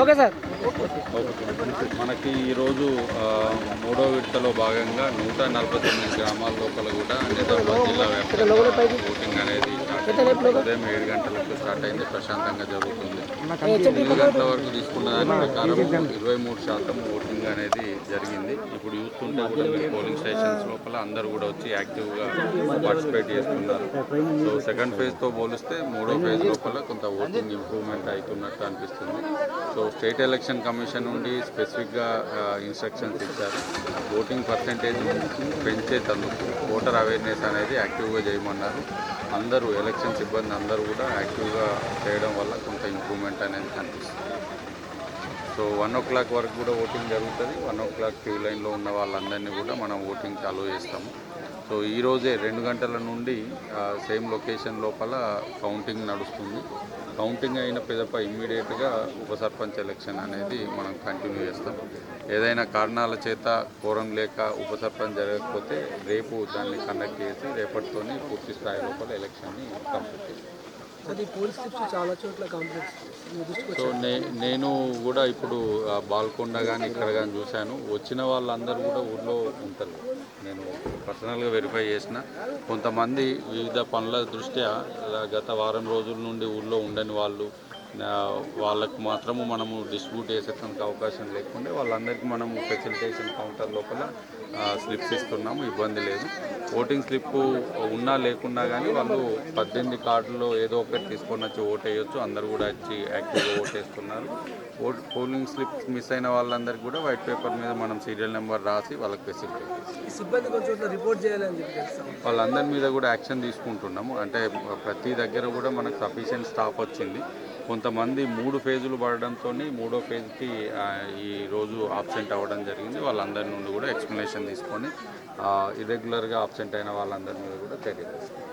Okay sir. మనకి ఈరోజు మూడో విడతలో భాగంగా 149 గ్రామాల లోపల కూడా నిజామాబాద్ జిల్లా వ్యాప్తంగా ఓటింగ్ అనేది ఉదయం 7 గంటలకు స్టార్ట్ అయింది. ప్రశాంతంగా జరుగుతుంది. 8 గంటల వరకు తీసుకున్న దాని ప్రకారం 23% ఓటింగ్ అనేది జరిగింది. ఇప్పుడు చూస్తుంటే కూడా మీరు పోలింగ్ స్టేషన్స్ లోపల అందరూ కూడా వచ్చి యాక్టివ్గా పార్టిసిపేట్ చేస్తున్నారు. సో సెకండ్ ఫేజ్తో పోలిస్తే మూడో ఫేజ్ లోపల కొంత ఓటింగ్ ఇంప్రూవ్మెంట్ అవుతున్నట్టు అనిపిస్తుంది. సో స్టేట్ ఎలక్షన్ కమిషన్ నుండి స్పెసిఫిక్గా ఇన్స్ట్రక్షన్స్ ఇచ్చారు. ఓటింగ్ పర్సెంటేజ్ పెంచేందుకు ఓటర్ అవేర్నెస్ అనేది యాక్టివ్గా చేయమన్నారు. అందరూ ఎలక్షన్ సిబ్బంది అందరూ కూడా యాక్టివ్గా చేయడం వల్ల కొంత ఇంప్రూవ్మెంట్ అనేది కనిపిస్తుంది. సో 1 o'clock వరకు కూడా ఓటింగ్ జరుగుతుంది. 1 o'clock క్యూ లైన్లో ఉన్న వాళ్ళందరినీ కూడా మనం ఓటింగ్కి అలో చేస్తాము. సో ఈరోజే 2 గంటల నుండి సేమ్ లొకేషన్ లోపల కౌంటింగ్ నడుస్తుంది. కౌంటింగ్ అయిన పిదప ఇమ్మీడియట్గా ఉప సర్పంచ్ ఎలక్షన్ అనేది మనం కంటిన్యూ చేస్తాం. ఏదైనా కారణాల చేత కోరం లేక ఉప సర్పంచ్ జరగకపోతే రేపు దాన్ని కండక్ట్ చేసి రేపటితోని పూర్తి స్థాయి లోపల ఎలక్షన్ని కంప్లీట్ చేస్తాం. సో నేను కూడా ఇప్పుడు బాల్కొండ కానీ ఇక్కడ కానీ చూశాను. వచ్చిన వాళ్ళందరూ కూడా ఊళ్ళో ఉంటారు. నేను పర్సనల్గా వెరిఫై చేసిన కొంతమంది వివిధ పనుల దృష్ట్యా గత వారం రోజుల నుండి ఊళ్ళో ఉండని వాళ్ళు వాళ్ళకు మాత్రము మనము డిస్ట్రిబ్యూట్ చేసేందుకు అవకాశం లేకుండా వాళ్ళందరికీ మనము ఫెసిలిటేషన్ కౌంటర్ లోపల స్లిప్స్ ఇస్తున్నాము. ఇబ్బంది లేదు. ఓటింగ్ స్లిప్ ఉన్నా లేకున్నా కానీ వాళ్ళు 18 కార్డులో ఏదో ఒకటి తీసుకొని వచ్చి ఓట్ వేయొచ్చు. అందరూ కూడా వచ్చి యాక్టివ్గా ఓట్ వేస్తున్నారు. పోలింగ్ స్లిప్ మిస్ అయిన వాళ్ళందరికీ కూడా వైట్ పేపర్ మీద మనం సీరియల్ నెంబర్ రాసి వాళ్ళకి ఫెసిలిటీ వాళ్ళందరి మీద కూడా యాక్షన్ తీసుకుంటున్నాము. అంటే ప్రతి దగ్గర కూడా మనకు సఫిషియెంట్ స్టాఫ్ వచ్చింది. కొంతమంది 3 ఫేజులు పడడంతో 3వ ఫేజ్కి ఈరోజు ఆబ్సెంట్ అవ్వడం జరిగింది. వాళ్ళందరి నుండి కూడా ఎక్స్ప్లెనేషన్ తీసుకొని ఇర్రెగ్యులర్గా ఆబ్సెంట్ అయిన వాళ్ళందరి మీద కూడా చర్య తీసుకుంటాం.